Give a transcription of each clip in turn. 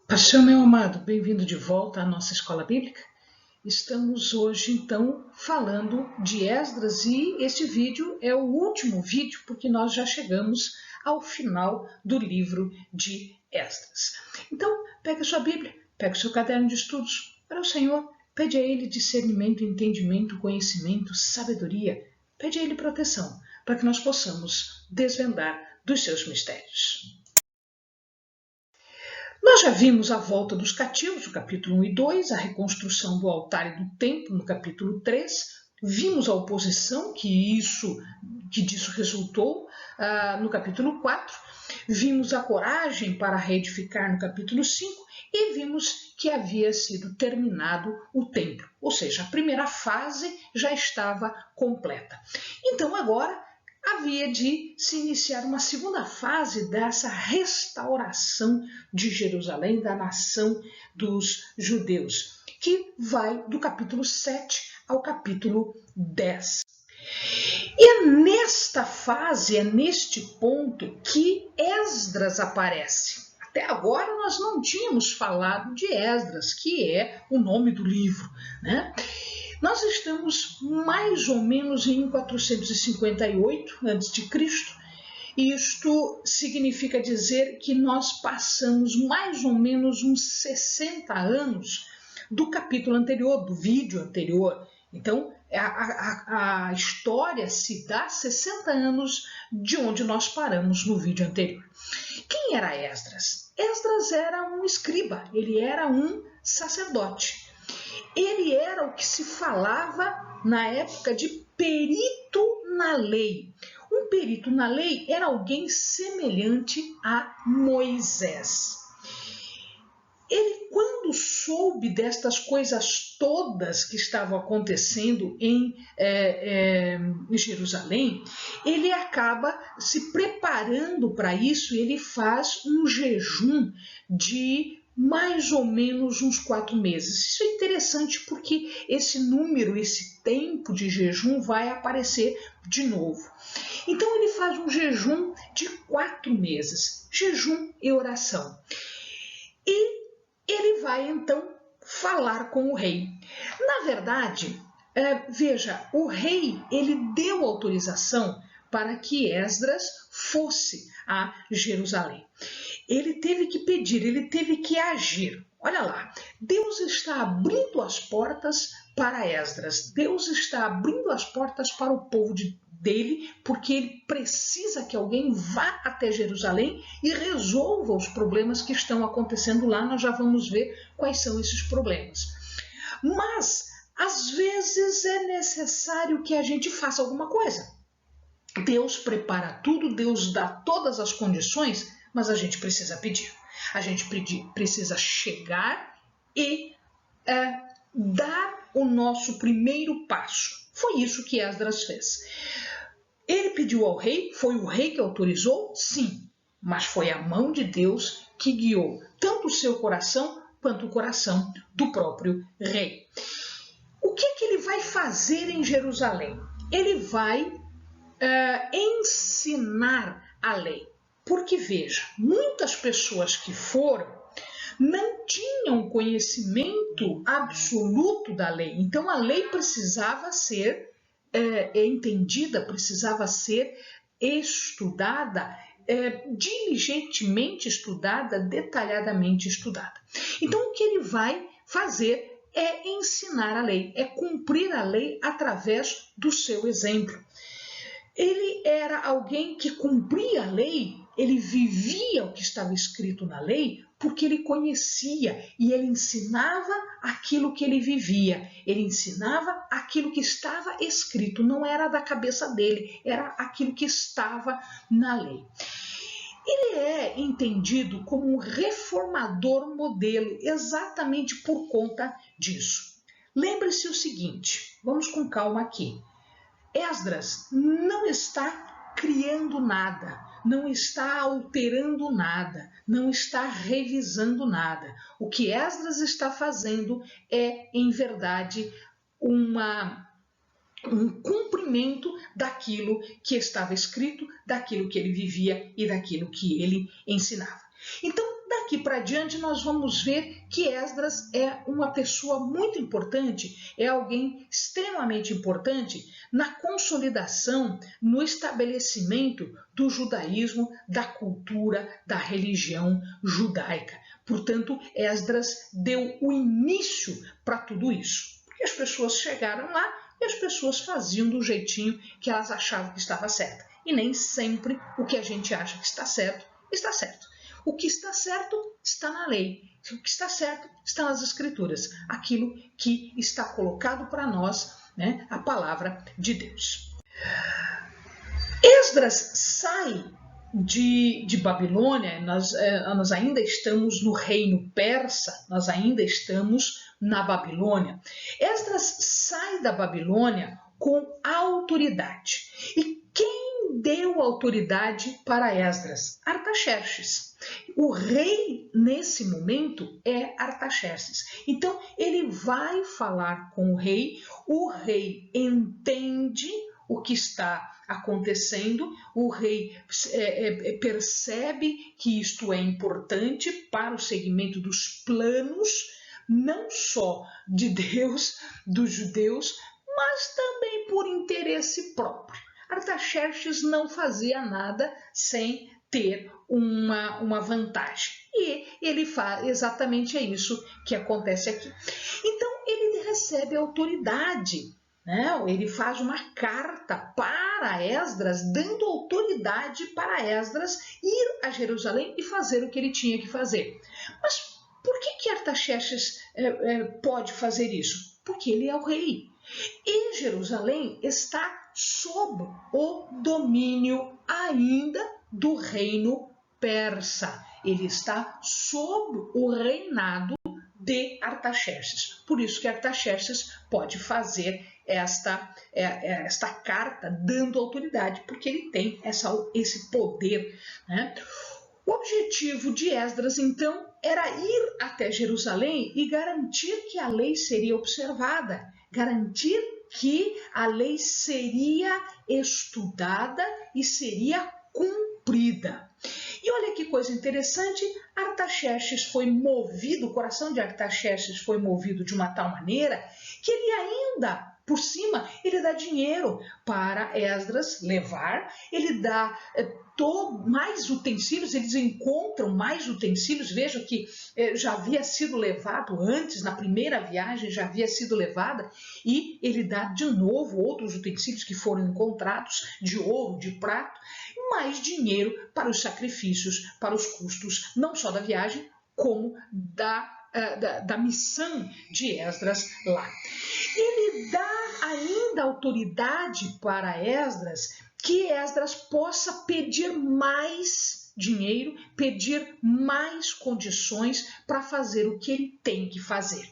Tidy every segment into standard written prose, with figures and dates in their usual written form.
Paixão, meu amado, bem-vindo de volta à nossa escola bíblica. Estamos hoje, então, falando de Esdras e este vídeo é o último vídeo porque nós já chegamos ao final do livro de Esdras. Então, pega a sua Bíblia, pega o seu caderno de estudos para o Senhor, pede a Ele discernimento, entendimento, conhecimento, sabedoria, pede a Ele proteção para que nós possamos desvendar dos seus mistérios. Nós já vimos a volta dos cativos, no capítulo 1 e 2, a reconstrução do altar e do templo, no capítulo 3, vimos a oposição que disso resultou no capítulo 4, vimos a coragem para reedificar no capítulo 5 e vimos que havia sido terminado o templo, ou seja, a primeira fase já estava completa. Então agora havia de se iniciar uma segunda fase dessa restauração de Jerusalém, da nação dos judeus, que vai do capítulo 7 ao capítulo 10. E é nesta fase, é neste ponto que Esdras aparece. Até agora nós não tínhamos falado de Esdras, que é o nome do livro, né? Nós estamos mais ou menos em 458 a.C. Isto significa dizer que nós passamos mais ou menos uns 60 anos do capítulo anterior, do vídeo anterior. Então, a história se dá 60 anos de onde nós paramos no vídeo anterior. Quem era Esdras? Esdras era um escriba, ele era um sacerdote. Ele era o que se falava na época de perito na lei. Um perito na lei era alguém semelhante a Moisés. Ele, quando soube destas coisas todas que estavam acontecendo em Jerusalém, ele acaba se preparando para isso e ele faz um jejum de mais ou menos uns 4 meses. Isso é interessante porque esse número, esse tempo de jejum vai aparecer de novo. Então ele faz um jejum de 4 meses, jejum e oração. E ele vai então falar com o rei. Na verdade, veja, o rei ele deu autorização para que Esdras fosse a Jerusalém. Ele teve que pedir, ele teve que agir. Olha lá, Deus está abrindo as portas para Esdras. Deus está abrindo as portas para o povo dele, porque ele precisa que alguém vá até Jerusalém e resolva os problemas que estão acontecendo lá. Nós já vamos ver quais são esses problemas. Mas, às vezes, é necessário que a gente faça alguma coisa. Deus prepara tudo, Deus dá todas as condições, mas a gente precisa pedir. A gente precisa chegar e dar o nosso primeiro passo. Foi isso que Esdras fez. Ele pediu ao rei, foi o rei que autorizou? Sim, mas foi a mão de Deus que guiou tanto o seu coração quanto o coração do próprio rei. O que ele vai fazer em Jerusalém? Ele vai ensinar a lei. Porque, veja, muitas pessoas que foram não tinham conhecimento absoluto da lei. Então, a lei precisava ser entendida, precisava ser estudada, diligentemente estudada, detalhadamente estudada. Então, o que ele vai fazer é ensinar a lei, é cumprir a lei através do seu exemplo. Ele era alguém que cumpria a lei, ele vivia o que estava escrito na lei, porque ele conhecia e ele ensinava aquilo que ele vivia. Ele ensinava aquilo que estava escrito, não era da cabeça dele, era aquilo que estava na lei. Ele é entendido como um reformador modelo, exatamente por conta disso. Lembre-se o seguinte, vamos com calma aqui. Esdras não está criando nada, não está alterando nada, não está revisando nada. O que Esdras está fazendo é, em verdade, um cumprimento daquilo que estava escrito, daquilo que ele vivia e daquilo que ele ensinava. Então, daqui para diante nós vamos ver que Esdras é uma pessoa muito importante, é alguém extremamente importante na consolidação, no estabelecimento do judaísmo, da cultura, da religião judaica. Portanto, Esdras deu o início para tudo isso. Porque as pessoas chegaram lá e as pessoas faziam do jeitinho que elas achavam que estava certo. E nem sempre o que a gente acha que está certo, está certo. O que está certo está na lei. O que está certo está nas escrituras. Aquilo que está colocado para nós, né, a palavra de Deus. Esdras sai de Babilônia, nós ainda estamos no reino persa, nós ainda estamos na Babilônia. Esdras sai da Babilônia com autoridade. E quem deu autoridade para Esdras? Artaxerxes. O rei, nesse momento, é Artaxerxes. Então, ele vai falar com o rei entende o que está acontecendo, o rei percebe que isto é importante para o segmento dos planos, não só de Deus, dos judeus, mas também por interesse próprio. Artaxerxes não fazia nada sem ter uma vantagem. E ele faz exatamente isso que acontece aqui. Então, ele recebe autoridade, né? Ele faz uma carta para Esdras, dando autoridade para Esdras ir a Jerusalém e fazer o que ele tinha que fazer. Mas por que Artaxerxes pode fazer isso? Porque ele é o rei. E Jerusalém está sob o domínio ainda do reino persa. Ele está sob o reinado de Artaxerxes. Por isso que Artaxerxes pode fazer esta carta dando autoridade, porque ele tem esse poder, né? O objetivo de Esdras, então, era ir até Jerusalém e garantir que a lei seria observada, garantir que a lei seria estudada e seria cumprida. E olha que coisa interessante, Artaxerxes foi movido, o coração de Artaxerxes foi movido de uma tal maneira que ele ainda, por cima, ele dá dinheiro para Esdras levar, ele dá mais utensílios, eles encontram mais utensílios, vejam que já havia sido levado antes, na primeira viagem já havia sido levada, e ele dá de novo outros utensílios que foram encontrados, de ouro, de prata, mais dinheiro para os sacrifícios, para os custos, não só da viagem, como da missão de Esdras lá. Ele dá ainda autoridade para Esdras, que Esdras possa pedir mais dinheiro, pedir mais condições para fazer o que ele tem que fazer.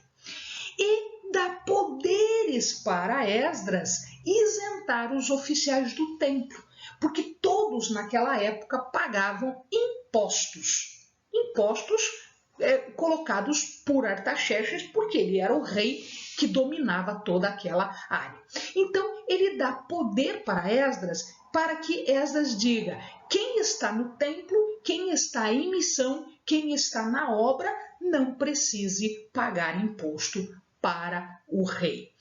E dá poderes para Esdras isentar os oficiais do templo, porque todos naquela época pagavam impostos colocados por Artaxerxes, porque ele era o rei que dominava toda aquela área. Então, ele dá poder para Esdras, para que Esdras diga quem está no templo, quem está em missão, quem está na obra, não precise pagar imposto para o rei.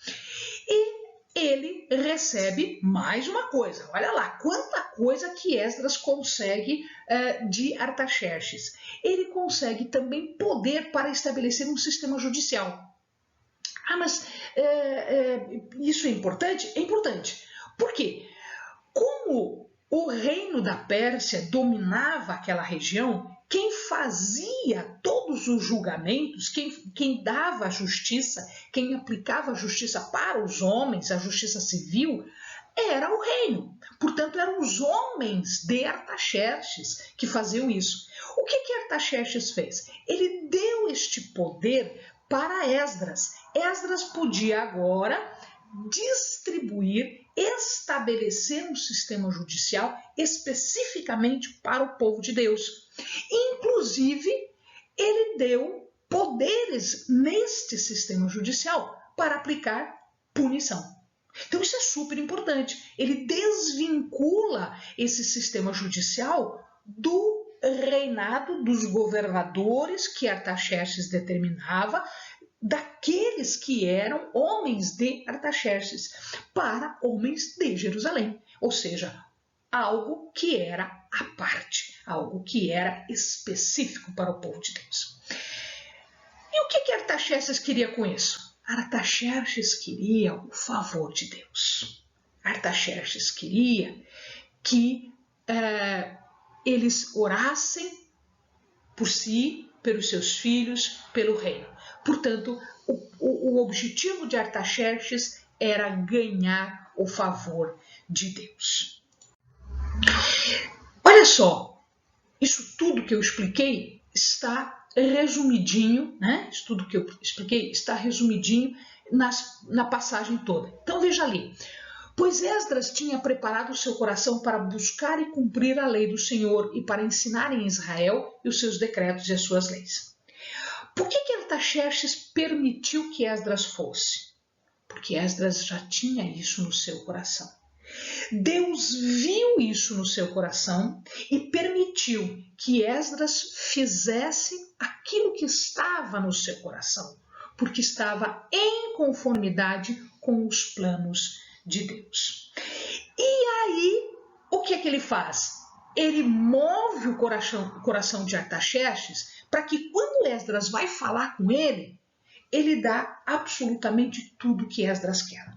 E ele recebe mais uma coisa. Olha lá, quanta coisa que Esdras consegue de Artaxerxes. Ele consegue também poder para estabelecer um sistema judicial. Ah, mas isso é importante? É importante. Por quê? Como o reino da Pérsia dominava aquela região, quem fazia todos os julgamentos, quem dava a justiça, quem aplicava a justiça para os homens, a justiça civil, era o reino. Portanto, eram os homens de Artaxerxes que faziam isso. O que Artaxerxes fez? Ele deu este poder para Esdras. Esdras podia agora distribuir, estabelecer um sistema judicial especificamente para o povo de Deus. Inclusive, ele deu poderes neste sistema judicial para aplicar punição. Então, isso é super importante. Ele desvincula esse sistema judicial do reinado dos governadores que Artaxerxes determinava, daqueles que eram homens de Artaxerxes, para homens de Jerusalém. Ou seja, algo que era à parte, algo que era específico para o povo de Deus. E o que Artaxerxes queria com isso? Artaxerxes queria o favor de Deus. Artaxerxes queria que eles orassem por si, pelos seus filhos, pelo reino. Portanto, o objetivo de Artaxerxes era ganhar o favor de Deus. Olha só, isso tudo que eu expliquei está resumidinho, né? Isso tudo que eu expliquei está resumidinho na passagem toda. Então veja ali. Pois Esdras tinha preparado o seu coração para buscar e cumprir a lei do Senhor e para ensinar em Israel os seus decretos e as suas leis. Por que Artaxerxes permitiu que Esdras fosse? Porque Esdras já tinha isso no seu coração. Deus viu isso no seu coração e permitiu que Esdras fizesse aquilo que estava no seu coração, porque estava em conformidade com os planos de Deus. E aí, o que ele faz? Ele move o coração de Artaxerxes para que quando Esdras vai falar com ele dá absolutamente tudo que Esdras quer.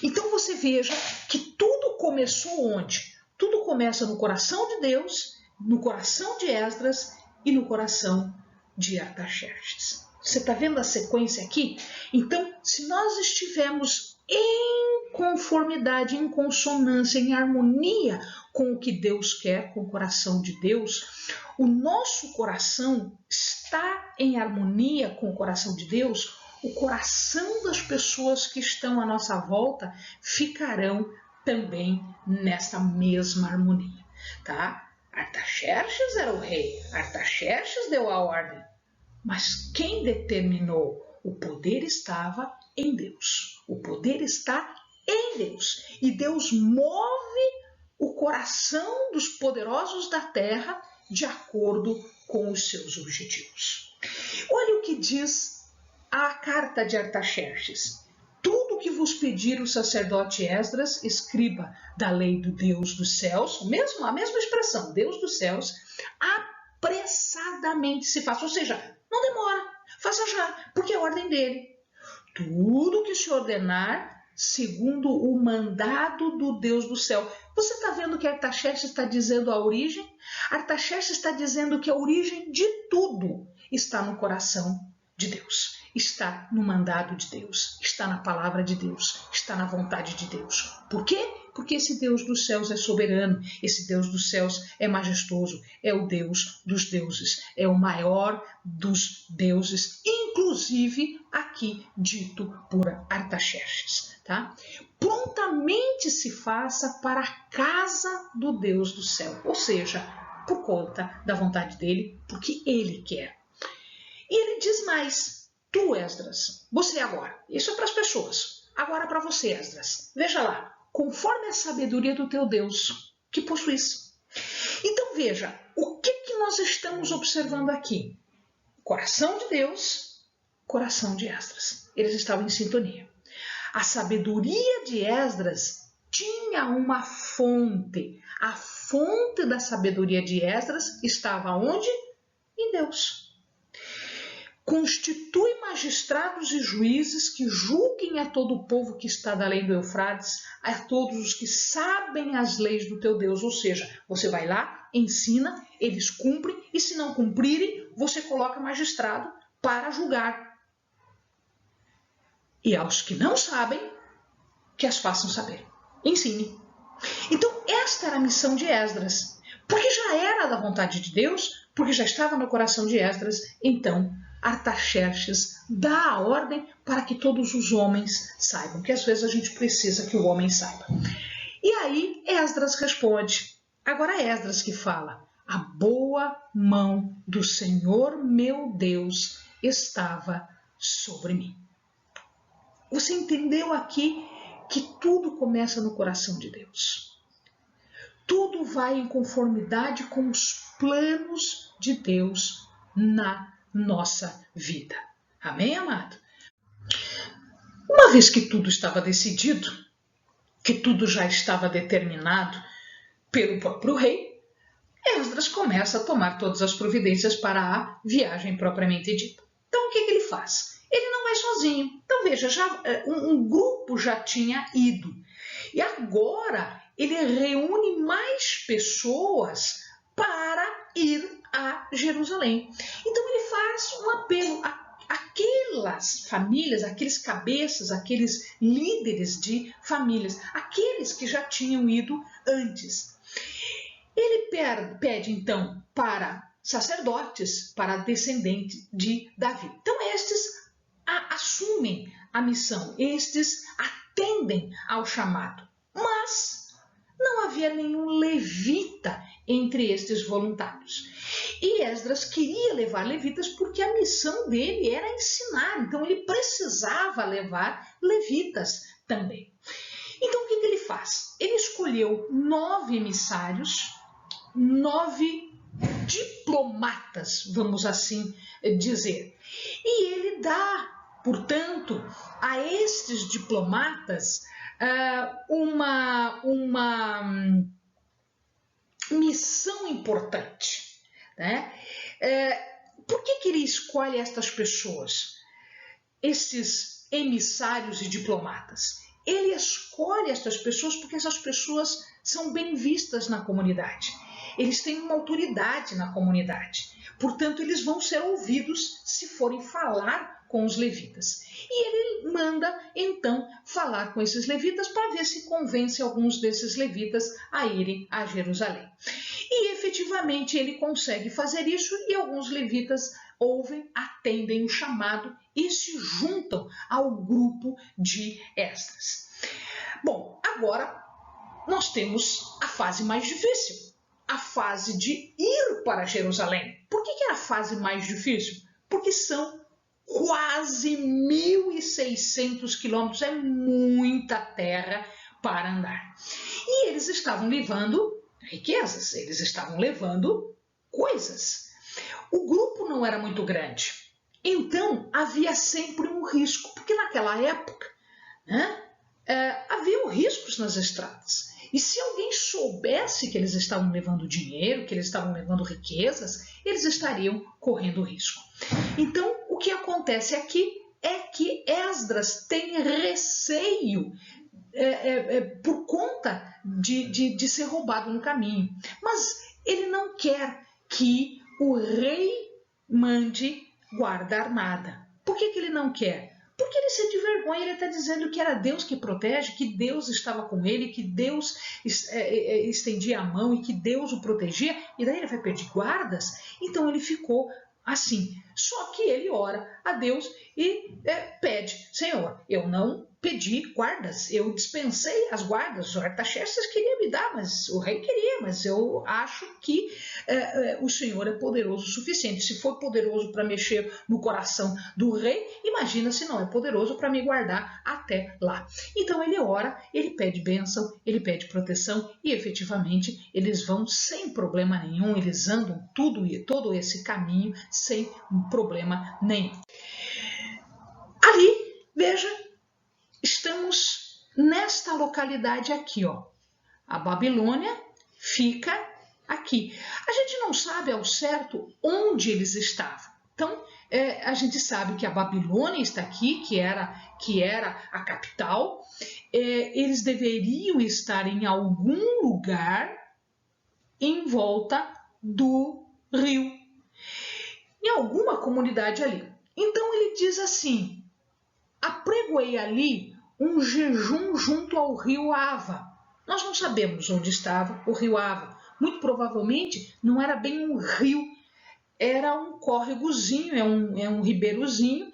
Então você veja que tudo começou onde? Tudo começa no coração de Deus, no coração de Esdras e no coração de Artaxerxes. Você está vendo a sequência aqui? Então, se nós estivermos em conformidade, em consonância, em harmonia com o que Deus quer, com o coração de Deus, o nosso coração está em harmonia com o coração de Deus, o coração das pessoas que estão à nossa volta ficarão também nessa mesma harmonia, tá? Artaxerxes era o rei, Artaxerxes deu a ordem, mas quem determinou? O poder estava em Deus. O poder está em Deus. E Deus move o coração dos poderosos da terra de acordo com os seus objetivos. Olha o que diz a carta de Artaxerxes. Tudo que vos pedir o sacerdote Esdras, escriba da lei do Deus dos céus, a mesma expressão, Deus dos céus, apressadamente se faça. Ou seja, não demora, faça já, porque é a ordem dele. Tudo que se ordenar, segundo o mandado do Deus do céu. Você está vendo que Artaxerxes está dizendo a origem? Artaxerxes está dizendo que a origem de tudo está no coração de Deus. Está no mandado de Deus, está na palavra de Deus, está na vontade de Deus. Por quê? Porque esse Deus dos céus é soberano, esse Deus dos céus é majestoso, é o Deus dos deuses, é o maior dos deuses, inclusive aqui dito por Artaxerxes. Tá? Prontamente se faça para a casa do Deus do céu, ou seja, por conta da vontade dele, porque ele quer. E ele diz mais, tu, Esdras, você agora, isso é para as pessoas, agora para você, Esdras, veja lá, conforme a sabedoria do teu Deus, que possuis. Então veja, o que nós estamos observando aqui? Coração de Deus, coração de Esdras, eles estavam em sintonia. A sabedoria de Esdras tinha uma fonte, a fonte da sabedoria de Esdras estava onde? Em Deus. Constitui magistrados e juízes que julguem a todo o povo que está da além do Eufrates, a todos os que sabem as leis do teu Deus. Ou seja, você vai lá, ensina, eles cumprem, e se não cumprirem, você coloca magistrado para julgar. E aos que não sabem, que as façam saber. Ensine. Então, esta era a missão de Esdras, porque já era da vontade de Deus, porque já estava no coração de Esdras, então Artaxerxes dá a ordem para que todos os homens saibam, que às vezes a gente precisa que o homem saiba. E aí Esdras responde. Agora é Esdras que fala. A boa mão do Senhor meu Deus estava sobre mim. Você entendeu aqui que tudo começa no coração de Deus. Tudo vai em conformidade com os planos de Deus na nossa vida. Amém, amado? Uma vez que tudo estava decidido, que tudo já estava determinado pelo próprio rei, Esdras começa a tomar todas as providências para a viagem propriamente dita. Então, o que ele faz? Ele não vai sozinho. Então, veja, um grupo já tinha ido. E agora ele reúne mais pessoas para ir a Jerusalém. Então, ele faz um apelo àquelas famílias, aqueles cabeças, aqueles líderes de famílias, aqueles que já tinham ido antes. Ele pede, então, para sacerdotes, para descendentes de Davi. Então, estes assumem a missão, estes atendem ao chamado. Mas não havia nenhum levita entre estes voluntários. E Esdras queria levar levitas porque a missão dele era ensinar. Então, ele precisava levar levitas também. Então, o que ele faz? Ele escolheu 9 emissários, 9 diplomatas, vamos assim dizer. E ele dá, portanto, a estes diplomatas uma missão importante, né? Por que ele escolhe estas pessoas, esses emissários e diplomatas? Ele escolhe estas pessoas porque essas pessoas são bem vistas na comunidade. Eles têm uma autoridade na comunidade. Portanto, eles vão ser ouvidos se forem falar com os levitas. E ele manda, então, falar com esses levitas para ver se convence alguns desses levitas a irem a Jerusalém. E, efetivamente, ele consegue fazer isso e alguns levitas ouvem, atendem o chamado e se juntam ao grupo de Esdras. Bom, agora nós temos a fase mais difícil, a fase de ir para Jerusalém. Por que é a fase mais difícil? Porque são quase 1.600 quilômetros, é muita terra para andar. E eles estavam levando riquezas, eles estavam levando coisas. O grupo não era muito grande, então havia sempre um risco, porque naquela época, né, haviam riscos nas estradas. E se alguém soubesse que eles estavam levando dinheiro, que eles estavam levando riquezas, eles estariam correndo risco. Então, o que acontece aqui é que Esdras tem receio por conta de ser roubado no caminho. Mas ele não quer que o rei mande guarda armada. Por que ele não quer? Porque ele sente vergonha, ele está dizendo que era Deus que protege, que Deus estava com ele, que Deus estendia a mão e que Deus o protegia, e daí ele vai pedir guardas? Então ele ficou assim. Só que ele ora a Deus e pede: Senhor, eu não pedi guardas, eu dispensei as guardas, o Artaxerxes queria me dar, mas o rei queria, mas eu acho que o Senhor é poderoso o suficiente. Se for poderoso para mexer no coração do rei, imagina se não é poderoso para me guardar até lá. Então ele ora, ele pede bênção, ele pede proteção e efetivamente eles vão sem problema nenhum, eles andam todo esse caminho sem problema nenhum. Ali, veja, estamos nesta localidade aqui, ó. A Babilônia fica aqui. A gente não sabe ao certo onde eles estavam. Então, a gente sabe que a Babilônia está aqui, que era a capital. Eles deveriam estar em algum lugar em volta do rio, em alguma comunidade ali. Então, ele diz assim: apregoei ali um jejum junto ao rio Ava. Nós não sabemos onde estava o rio Ava. Muito provavelmente não era bem um rio, era um córregozinho, é um ribeirozinho,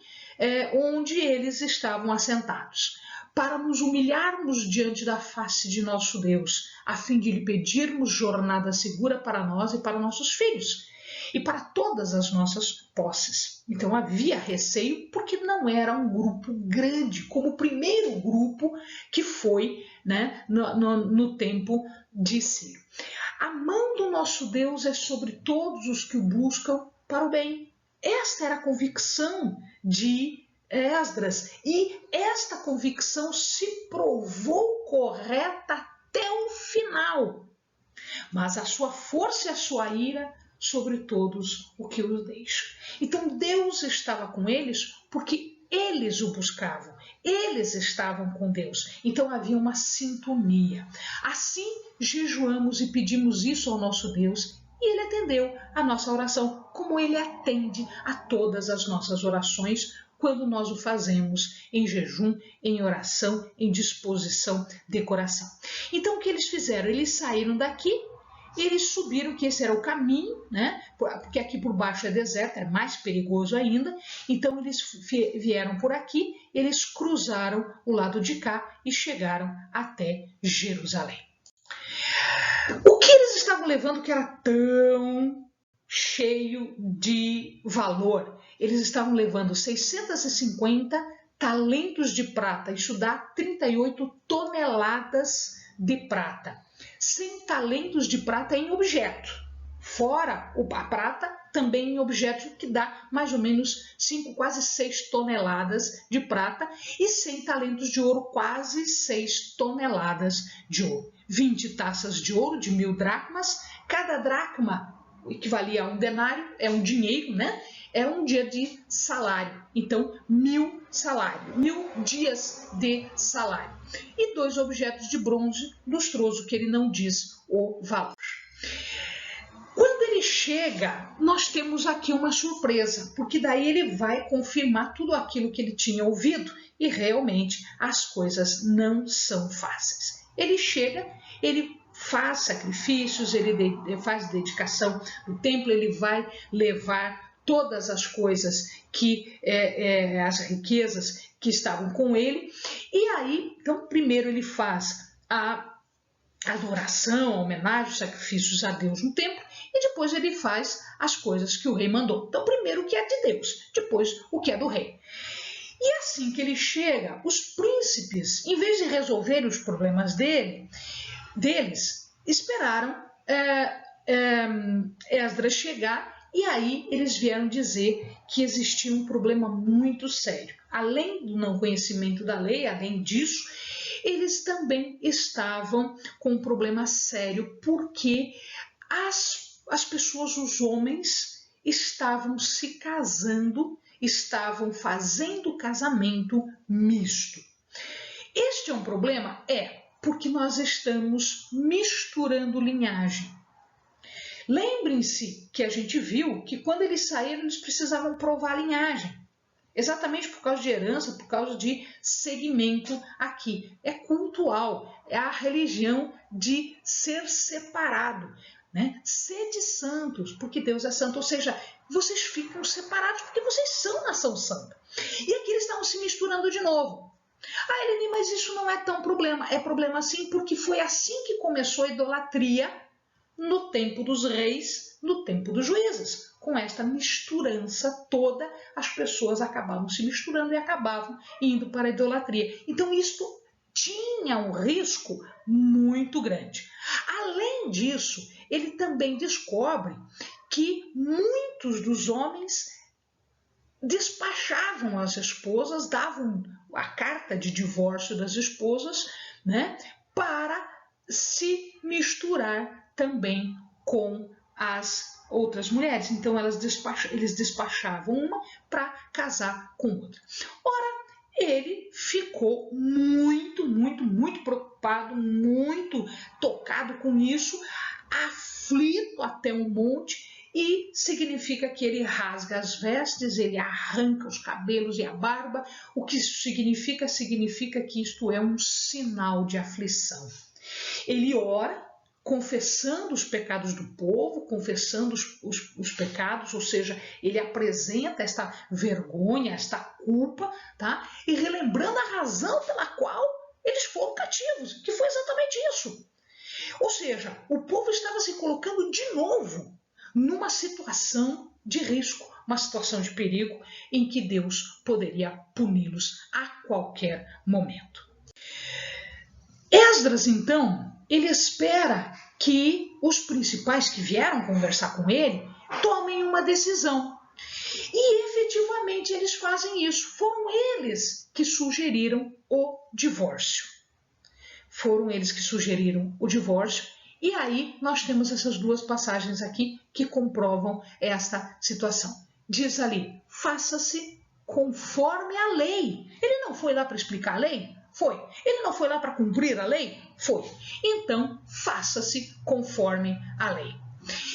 onde eles estavam assentados, para nos humilharmos diante da face de nosso Deus, a fim de lhe pedirmos jornada segura para nós e para nossos filhos, e para todas as nossas posses. Então havia receio porque não era um grupo grande, como o primeiro grupo que foi, né, no tempo de Ciro. A mão do nosso Deus é sobre todos os que o buscam para o bem. Esta era a convicção de Esdras, e esta convicção se provou correta até o final. Mas a sua força e a sua ira sobre todos o que os deixam. Então Deus estava com eles porque eles o buscavam, eles estavam com Deus. Então havia uma sintonia. Assim jejuamos e pedimos isso ao nosso Deus, e Ele atendeu a nossa oração, como Ele atende a todas as nossas orações quando nós o fazemos em jejum, em oração, em disposição de coração. Então o que eles fizeram? Eles saíram daqui, eles subiram, que esse era o caminho, né? Porque aqui por baixo é deserto, é mais perigoso ainda. Então eles vieram por aqui, eles cruzaram o lado de cá e chegaram até Jerusalém. O que eles estavam levando que era tão cheio de valor? Eles estavam levando 650 talentos de prata, isso dá 38 toneladas de prata. 100 talentos de prata em objeto, fora a prata também em objeto, que dá mais ou menos 5, quase 6 toneladas de prata, e 100 talentos de ouro, quase 6 toneladas de ouro. 20 taças de ouro de 1000 dracmas, cada dracma equivalia a um denário, é um dinheiro, né? É um dia de salário, então 1000 salários, 1000 dias de salário. E 2 objetos de bronze lustroso, que ele não diz o valor. Quando ele chega, nós temos aqui uma surpresa, porque daí ele vai confirmar tudo aquilo que ele tinha ouvido, e realmente as coisas não são fáceis. Ele chega, ele faz sacrifícios, ele faz dedicação do templo, ele vai levar todas as coisas, as riquezas que estavam com ele. E aí, então, primeiro ele faz a adoração, a homenagem, os sacrifícios a Deus no templo, e depois ele faz as coisas que o rei mandou. Então, primeiro o que é de Deus, depois o que é do rei. E assim que ele chega, os príncipes, em vez de resolver os problemas deles, esperaram Esdras chegar, e aí eles vieram dizer que existia um problema muito sério. Além do não conhecimento da lei, além disso, eles também estavam com um problema sério, porque as pessoas, os homens, estavam se casando, estavam fazendo casamento misto. Este é um problema? Porque nós estamos misturando linhagem. Lembrem-se que a gente viu que quando eles saíram, eles precisavam provar a linhagem. Exatamente por causa de herança, por causa de segmento aqui. É cultural, é a religião de ser separado, né? Sede santos, porque Deus é santo, ou seja, vocês ficam separados porque vocês são nação santa. E aqui eles estavam se misturando de novo. Ah, Helene, mas isso não é tão problema. É problema sim, porque foi assim que começou a idolatria no tempo dos reis, no tempo dos juízes. Com esta misturança toda, as pessoas acabavam se misturando e acabavam indo para a idolatria. Então, isto tinha um risco muito grande. Além disso, ele também descobre que muitos dos homens despachavam as esposas, davam a carta de divórcio das esposas, né, para se misturar também com as outras mulheres. Então eles despachavam uma para casar com outra. Ora, ele ficou muito preocupado, muito tocado com isso, aflito até um monte, e significa que ele rasga as vestes, ele arranca os cabelos e a barba. O que isso significa? Significa que isto é um sinal de aflição. Ele ora, confessando os pecados do povo, confessando os pecados, ou seja, ele apresenta esta vergonha, esta culpa, tá? E relembrando a razão pela qual eles foram cativos, que foi exatamente isso. Ou seja, o povo estava se colocando de novo numa situação de risco, uma situação de perigo em que Deus poderia puni-los a qualquer momento. Esdras, então, ele espera que os principais que vieram conversar com ele tomem uma decisão. E efetivamente eles fazem isso. Foram eles que sugeriram o divórcio. Foram eles que sugeriram o divórcio. E aí nós temos essas duas passagens aqui que comprovam esta situação. Diz ali, faça-se conforme a lei. Ele não foi lá para explicar a lei? Foi. Ele não foi lá para cumprir a lei? Foi. Então, faça-se conforme a lei.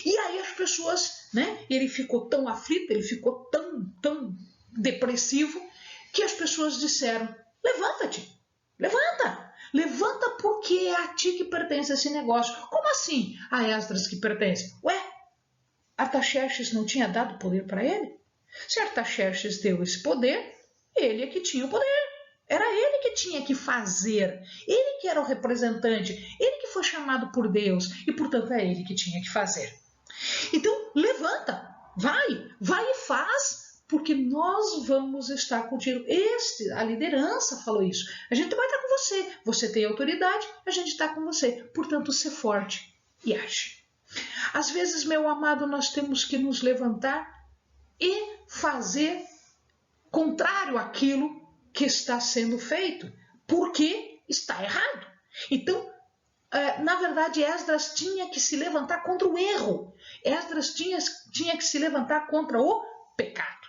E aí as pessoas, né? Ele ficou tão aflito, ele ficou tão depressivo, que as pessoas disseram, levanta-te, levanta porque é a ti que pertence esse negócio. Como assim a Esdras que pertence? Ué, Artaxerxes não tinha dado poder para ele? Se Artaxerxes deu esse poder, ele é que tinha o poder. Era ele que tinha que fazer, ele que era o representante, ele que foi chamado por Deus e, portanto, é ele que tinha que fazer. Então, levanta, vai e faz, porque nós vamos estar contigo. A liderança falou isso. A gente vai estar com você. Você tem autoridade, a gente está com você. Portanto, ser forte e age. Às vezes, meu amado, nós temos que nos levantar e fazer contrário àquilo que está sendo feito, porque está errado. Então, na verdade, Esdras tinha que se levantar contra o erro. Esdras tinha que se levantar contra o pecado.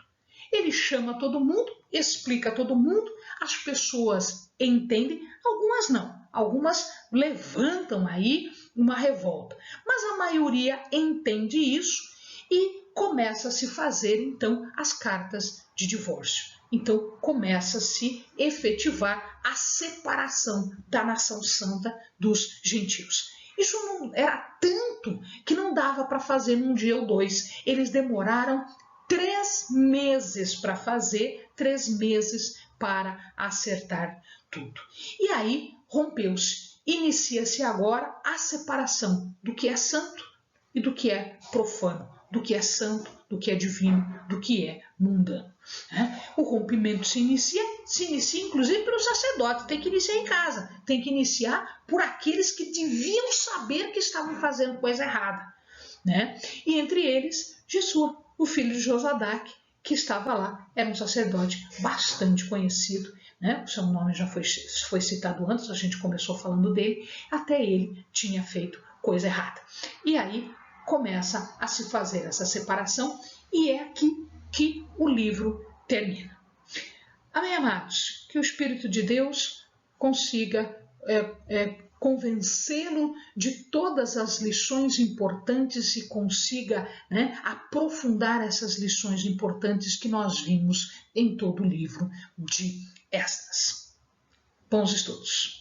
Ele chama todo mundo, explica todo mundo, as pessoas entendem, algumas não. Algumas levantam aí uma revolta. Mas a maioria entende isso e começa a se fazer, então, as cartas de divórcio. Então, começa a se efetivar a separação da nação santa dos gentios. Isso não era tanto que não dava para fazer num dia ou dois. Eles demoraram 3 meses para fazer, 3 meses para acertar tudo. E aí, rompeu-se. Inicia-se agora a separação do que é santo e do que é profano, do que é santo, do que é divino, do que é mundano. O rompimento se inicia inclusive pelo sacerdote, tem que iniciar em casa, tem que iniciar por aqueles que deviam saber que estavam fazendo coisa errada. E entre eles, Jesua, o filho de Josadaque, que estava lá, era um sacerdote bastante conhecido, o seu nome já foi citado antes, a gente começou falando dele, até ele tinha feito coisa errada. E aí começa a se fazer essa separação e é aqui que o livro termina. Amém, amados? Que o Espírito de Deus consiga convencê-lo de todas as lições importantes e consiga aprofundar essas lições importantes que nós vimos em todo o livro de Esdras. Bons estudos!